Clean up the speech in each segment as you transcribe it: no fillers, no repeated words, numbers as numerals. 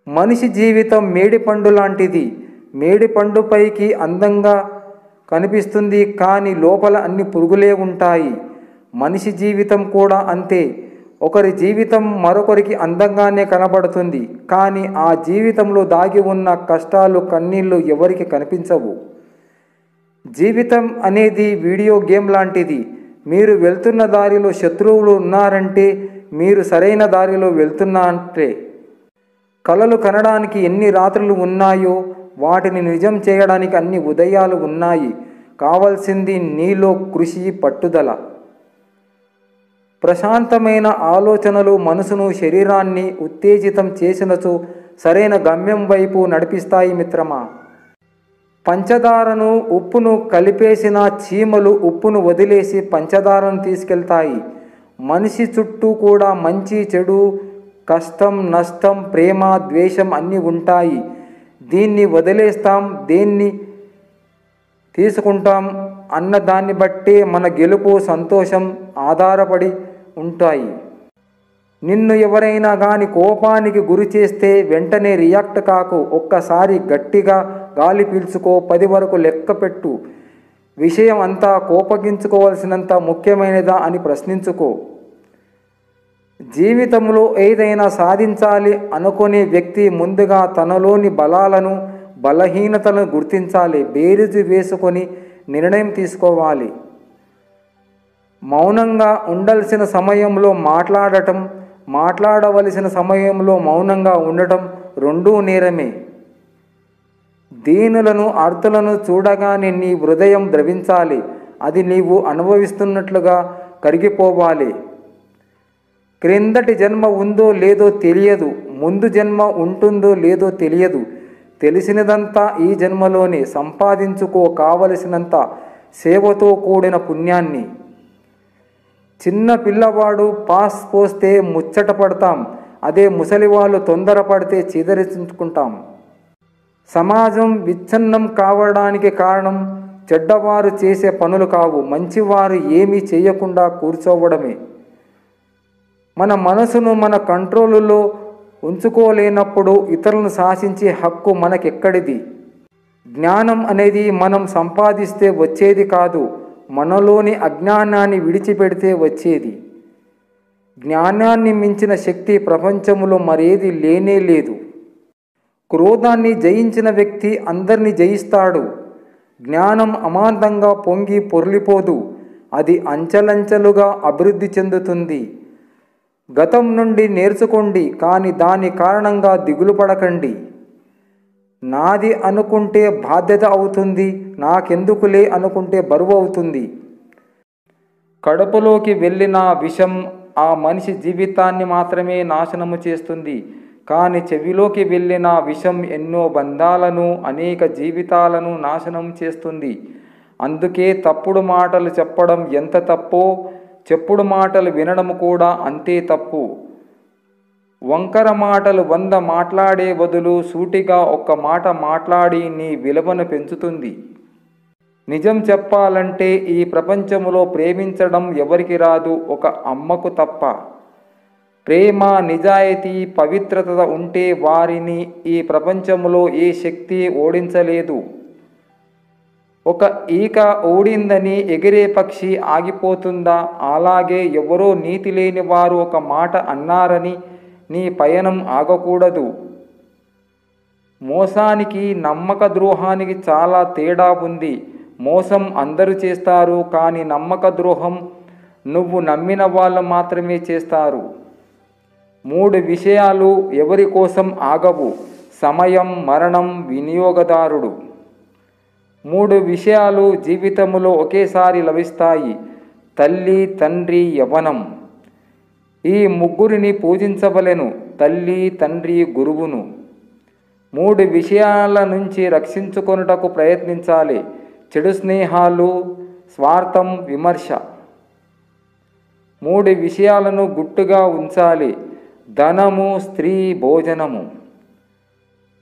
మనిషి జీవితం మేడిపండు లాంటిది. మేడిపండు పైకి అందంగా కనిపిస్తుంది, కానీ లోపల అన్ని పురుగులే ఉంటాయి. మనిషి జీవితం కూడా అంతే. ఒకరి జీవితం మరొకరికి అందంగానే కనబడుతుంది, కానీ ఆ జీవితంలో దాగి ఉన్న కష్టాలు, కన్నీళ్లు ఎవరికి కనిపించవు. జీవితం అనేది వీడియో గేమ్ లాంటిది. మీరు వెళ్తున్న దారిలో శత్రువులు ఉన్నారంటే మీరు సరైన దారిలో వెళ్తున్నట్టే. కలలు కనడానికి ఎన్ని రాత్రులు ఉన్నాయో వాటిని నిజం చేయడానికి అన్ని ఉదయాలు ఉన్నాయి. కావలసింది నీలో కృషి, పట్టుదల. ప్రశాంతమైన ఆలోచనలు మనసును, శరీరాన్ని ఉత్తేజితం చేసినచో సరైన గమ్యం వైపు నడిపిస్తాయి మిత్రమా. పంచదారను, ఉప్పును కలిపేసిన చీమలు ఉప్పును వదిలేసి పంచదారను తీసుకెళ్తాయి. మనిషి చుట్టూ కూడా మంచి, చెడు, కష్టం, నష్టం, ప్రేమ, ద్వేషం అన్నీ ఉంటాయి. దీన్ని వదిలేస్తాం, దేన్ని తీసుకుంటాం అన్న దాన్ని బట్టే మన గెలుపు, సంతోషం ఆధారపడి ఉంటాయి. నిన్ను ఎవరైనా కానీ కోపానికి గురి చేస్తే వెంటనే రియాక్ట్ కాకు. ఒక్కసారి గట్టిగా గాలి పీల్చుకో, 10 వరకు లెక్క పెట్టు. విషయం అంతా కోపగించుకోవాల్సినంత ముఖ్యమైనదా అని ప్రశ్నించుకో. జీవితంలో ఏదైనా సాధించాలి అనుకునే వ్యక్తి ముందుగా తనలోని బలాలను, బలహీనతలను గుర్తించాలి. బేరీజు వేసుకొని నిర్ణయం తీసుకోవాలి. మౌనంగా ఉండాల్సిన సమయంలో మాట్లాడటం, మాట్లాడవలసిన సమయంలో మౌనంగా ఉండటం రెండూ నేరమే. దీనులను, అర్థులను చూడగానే నీ హృదయం ద్రవించాలి. అది నీవు అనుభవిస్తున్నట్లుగా కరిగిపోవాలి. క్రిందటి జన్మ ఉందో లేదో తెలియదు, ముందు జన్మ ఉంటుందో లేదో తెలియదు. తెలిసినదంతా ఈ జన్మలోనే. సంపాదించుకో కావలసినంత సేవతో కూడిన పుణ్యాన్ని. చిన్న పిల్లవాడు పాస్ పోస్తే ముచ్చట పడతాం, అదే ముసలివాళ్ళు తొందరపడితే చిదరించుకుంటాం. సమాజం విచ్ఛిన్నం కావడానికి కారణం చెడ్డవారు చేసే పనులు కావు, మంచివారు ఏమీ చేయకుండా కూర్చోవడమే. మన మనసును మన కంట్రోలులో ఉంచుకోలేనప్పుడు ఇతరులను శాసించే హక్కు మనకెక్కడిది? జ్ఞానం అనేది మనం సంపాదిస్తే వచ్చేది కాదు, మనలోని అజ్ఞానాన్ని విడిచిపెడితే వచ్చేది. జ్ఞానాన్ని మించిన శక్తి ప్రపంచంలో మరేది లేనే లేదు. క్రోధాన్ని జయించిన వ్యక్తి అందరినీ జయిస్తాడు. జ్ఞానం అమాంతంగా పొంగి పొర్లిపోదు, అది అంచెలంచెలుగా అభివృద్ధి చెందుతుంది. గతం నుండి నేర్చుకోండి, కానీ దాని కారణంగా దిగులు పడకండి. నాది అనుకుంటే బాధ్యత అవుతుంది, నాకెందుకులే అనుకుంటే బరువు అవుతుంది. కడుపులోకి వెళ్ళిన విషం ఆ మనిషి జీవితాన్ని మాత్రమే నాశనము చేస్తుంది, కానీ చెవిలోకి వెళ్ళిన విషం ఎన్నో బంధాలను, అనేక జీవితాలను నాశనం చేస్తుంది. అందుకే తప్పుడు మాటలు చెప్పడం ఎంత తప్పో, చెప్పుడు మాటలు వినడం కూడా అంతే తప్పు. వంకర మాటలు 100 మాట్లాడే బదులు సూటిగా ఒక్క మాట మాట్లాడి నీ విలువను పెంచుతుంది. నిజం చెప్పాలంటే ఈ ప్రపంచంలో ప్రేమించడం ఎవరికి రాదు, ఒక అమ్మకు తప్ప. ప్రేమ, నిజాయితీ, పవిత్రత ఉంటే వారిని ఈ ప్రపంచంలో ఏ శక్తి ఓడించలేదు. ఒక ఈక ఓడిందని ఎగిరే పక్షి ఆగిపోతుందా? అలాగే ఎవరో నీతి లేని వారు ఒక మాట అన్నారని నీ పయనం ఆగకూడదు. మోసానికి, నమ్మక ద్రోహానికి చాలా తేడా ఉంది. మోసం అందరూ చేస్తారు, కానీ నమ్మక ద్రోహం నువ్వు నమ్మిన వాళ్ళు మాత్రమే చేస్తారు. 3 విషయాలు ఎవరి కోసం ఆగవు: సమయం, మరణం, వినియోగదారుడు. 3 విషయాలు జీవితంలో ఒకేసారి లభిస్తాయి: తల్లి, తండ్రి, యవ్వనం. ఈ ముగ్గురిని పూజించవలెను: తల్లి, తండ్రి, గురువును. 3 విషయాల నుంచి రక్షించుకొనుటకు ప్రయత్నించాలి: చెడు స్నేహాలు, స్వార్థం, విమర్శ. 3 విషయాలను గుట్టుగా ఉంచాలి: ధనము, స్త్రీ, భోజనము.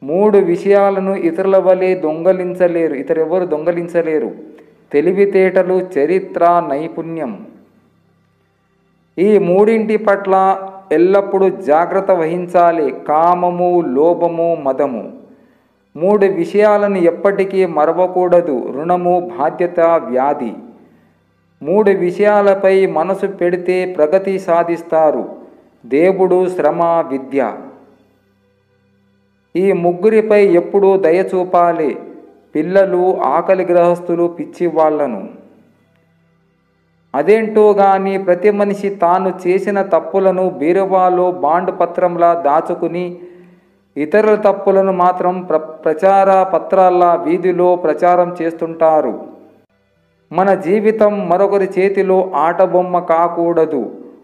3 విషయాలను ఇతరుల వలె దొంగలించలేరు, ఇతరెవరు దొంగలించలేరు: తెలివితేటలు, చరిత్ర, నైపుణ్యం. ఈ 3 పట్ల ఎల్లప్పుడూ జాగ్రత్త వహించాలి. కామము, లోభము, మదము 3 విషయాలను ఎప్పటికీ మరవకూడదు. రుణము, బాధ్యత, వ్యాధి 3 విషయాలపై మనసు పెడితే ప్రగతి సాధిస్తారు. దేవుడు, శ్రమ, విద్య. ఈ ముగ్గురిపై ఎప్పుడూ దయ చూపాలి. పిల్లలు, ఆకలి గ్రహస్థులు, పిచ్చి వాళ్లను. అదేంటో గాని ప్రతి మనిషి తాను చేసిన తప్పులను బీరువాలో బాండ్ పత్రంలా దాచుకుని ఇతరుల తప్పులను మాత్రం ప్రచార పత్రాల్లా వీధిలో ప్రచారం చేస్తుంటారు. మన జీవితం మరొకరి చేతిలో ఆటబొమ్మ కాకూడదు.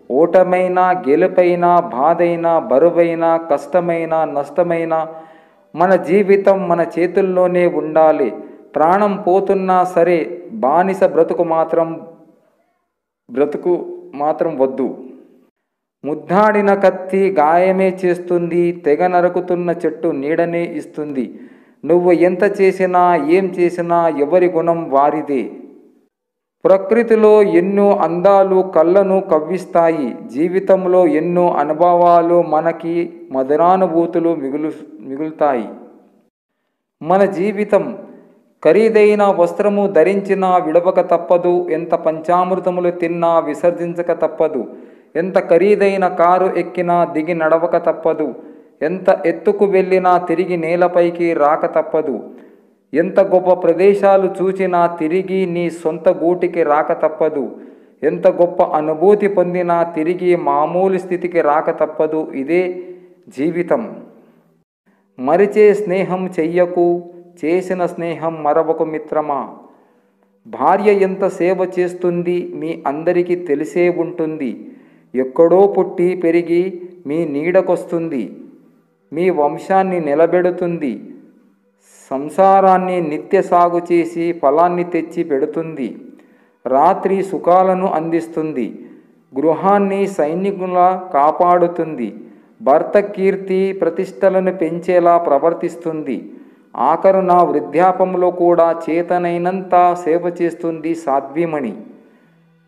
ఓటమైనా, గెలుపైనా, బాధైనా, బరువైనా, కష్టమైనా, నష్టమైనా మన జీవితం మన చేతుల్లోనే ఉండాలి. ప్రాణం పోతున్నా సరే బానిస బ్రతుకు మాత్రం వద్దు. ముద్దాడిన కత్తి గాయమే చేస్తుంది. తెగ నరుకుతున్న చెట్టు నీడనే ఇస్తుంది. నువ్వు ఎంత చేసినా, ఏం చేసినా ఎవరి గుణం వారిదే. ప్రకృతిలో ఎన్నో అందాలు కళ్ళను కవ్విస్తాయి. జీవితంలో ఎన్నో అనుభవాలు మనకి మధురానుభూతులు మిగులుతాయి. మన జీవితం ఖరీదైన వస్త్రము ధరించినా విడవక తప్పదు. ఎంత పంచామృతములు తిన్నా విసర్జించక తప్పదు. ఎంత ఖరీదైన కారు ఎక్కినా దిగి నడవక తప్పదు. ఎంత ఎత్తుకు వెళ్ళినా తిరిగి నేలపైకి రాక తప్పదు. ఎంత గొప్ప ప్రదేశాలు చూచినా తిరిగి నీ సొంత గూటికి రాక తప్పదు. ఎంత గొప్ప అనుభూతి పొందినా తిరిగి మామూలు స్థితికి రాక తప్పదు. ఇదే జీవితం. మరిచే స్నేహం చెయ్యకు, చేసిన స్నేహం మరవకు మిత్రమా. భార్య ఎంత సేవ చేస్తుంది మీ అందరికీ తెలిసే ఉంటుంది. ఎక్కడో పుట్టి పెరిగి మీ నీడకొస్తుంది. మీ వంశాన్ని నిలబెడుతుంది. సంసారాన్ని నిత్య సాగు చేసి ఫలాన్ని తెచ్చి పెడుతుంది. రాత్రి సుఖాలను అందిస్తుంది. గృహాన్ని సైనికులా కాపాడుతుంది. భర్త కీర్తి ప్రతిష్టలను పెంచేలా ప్రవర్తిస్తుంది. ఆఖరున వృద్ధాపంలో కూడా చేతనైనంత సేవ చేస్తుంది సాధ్వీమణి.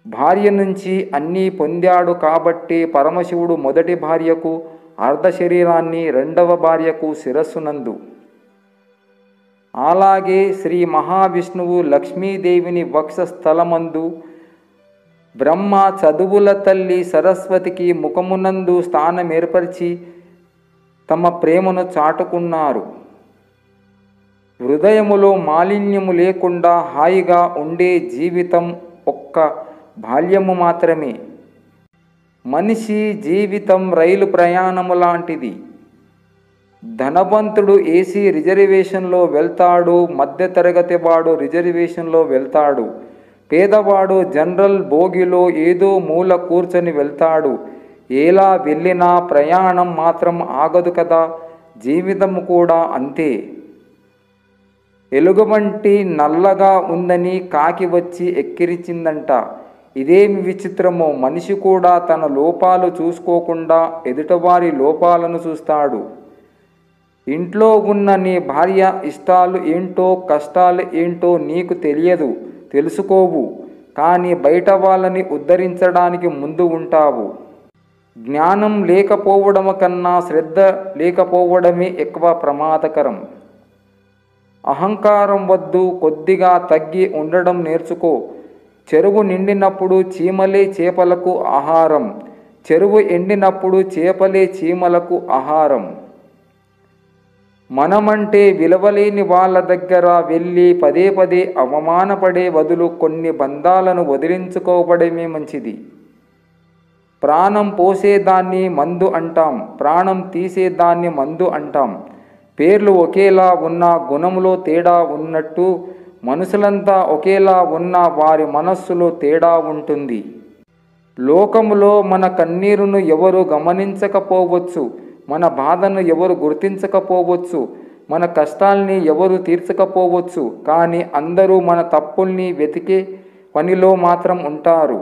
భార్య నుంచి అన్నీ పొందాడు కాబట్టే పరమశివుడు మొదటి భార్యకు అర్ధ శరీరాన్ని, రెండవ భార్యకు శిరస్సునందు. అలాగే శ్రీ మహావిష్ణువు లక్ష్మీదేవిని వక్షస్థలమందు, బ్రహ్మ చదువుల తల్లి సరస్వతికి ముఖమునందు స్థానమేర్పరిచి తమ ప్రేమను చాటుకున్నారు. హృదయములో మాలిన్యము లేకుండా హాయిగా ఉండే జీవితం ఒక్క బాల్యము మాత్రమే. మనిషి జీవితం రైలు ప్రయాణము లాంటిది. ధనవంతుడు ఏసీ రిజర్వేషన్లో వెళ్తాడు. మధ్యతరగతి వాడు రిజర్వేషన్లో వెళ్తాడు. పేదవాడు జనరల్ బోగిలో ఏదో మూల కూర్చొని వెళ్తాడు. ఎలా వెళ్ళినా ప్రయాణం మాత్రం ఆగదు కదా. జీవితం కూడా అంతే. ఎలుగుబంటి నల్లగా ఉందని కాకి వచ్చి ఎక్కిరించిందంట. ఇదేమి విచిత్రమో. మనిషి కూడా తన లోపాలు చూసుకోకుండా ఎదుటివారి లోపాలను చూస్తాడు. ఇంట్లో ఉన్న నీ భార్య ఇష్టాలు ఏంటో, కష్టాలు ఏంటో నీకు తెలియదు, తెలుసుకోవు. కానీ బయట వాళ్ళని ఉద్ధరించడానికి ముందు ఉంటావు. జ్ఞానం లేకపోవడం కన్నా శ్రద్ధ లేకపోవడమే ఎక్కువ ప్రమాదకరం. అహంకారం వద్దు. కొద్దిగా తగ్గి ఉండడం నేర్చుకో. చెరువు నిండినప్పుడు చీమలే చేపలకు ఆహారం. చెరువు ఎండినప్పుడు చేపలే చీమలకు ఆహారం. మనమంటే విలువలేని వాళ్ళ దగ్గర వెళ్ళి పదే పదే అవమానపడే బదులు కొన్ని బంధాలను వదిలించుకోవడమే మంచిది. ప్రాణం పోసేదాన్ని మందు అంటాం. ప్రాణం తీసేదాన్ని మందు అంటాం. పేర్లు ఒకేలా ఉన్న గుణములో తేడా ఉన్నట్టు మనుషులంతా ఒకేలా ఉన్న వారి మనస్సులో తేడా ఉంటుంది. లోకములో మన కన్నీరును ఎవరు గమనించకపోవచ్చు. మన బాధను ఎవరు గుర్తించకపోవచ్చు. మన కష్టాల్ని ఎవరు తీర్చకపోవచ్చు. కానీ అందరూ మన తప్పుల్ని వెతికే పనిలో మాత్రం ఉంటారు.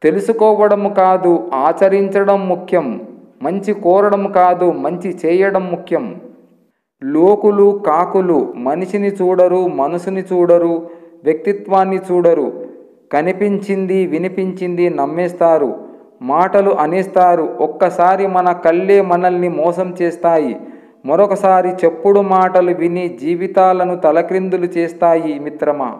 తెలుసుకోవడం కాదు, ఆచరించడం ముఖ్యం. మంచి కోరడం కాదు, మంచి చేయడం ముఖ్యం. లోకులు, కాకులు మనిషిని చూడరు, మనసుని చూడరు, వ్యక్తిత్వాన్ని చూడరు. కనిపించింది, వినిపించింది నమ్మేస్తారు. మాటలు అనేస్తారు. ఒక్కసారి మన కళ్ళే మనల్ని మోసం చేస్తాయి. మరొకసారి చెప్పుడు మాటలు విని జీవితాలను తలక్రిందులు చేస్తాయి మిత్రమా.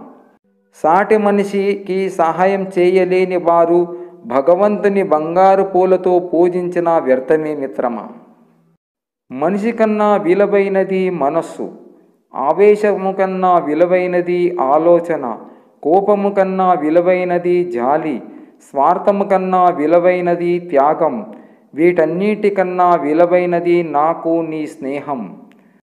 సాటి మనిషికి సహాయం చేయలేని వారు భగవంతుని బంగారు పూలతో పూజించిన వ్యర్థమే మిత్రమా. మనిషి కన్నా విలువైనది మనస్సు, ఆవేశము కన్నా విలువైనది ఆలోచన, కోపము కన్నా విలువైనది జాలి, స్వార్థము కన్నా విలువైనది త్యాగం, వీటన్నిటికన్నా విలువైనది నాకు నీ స్నేహం.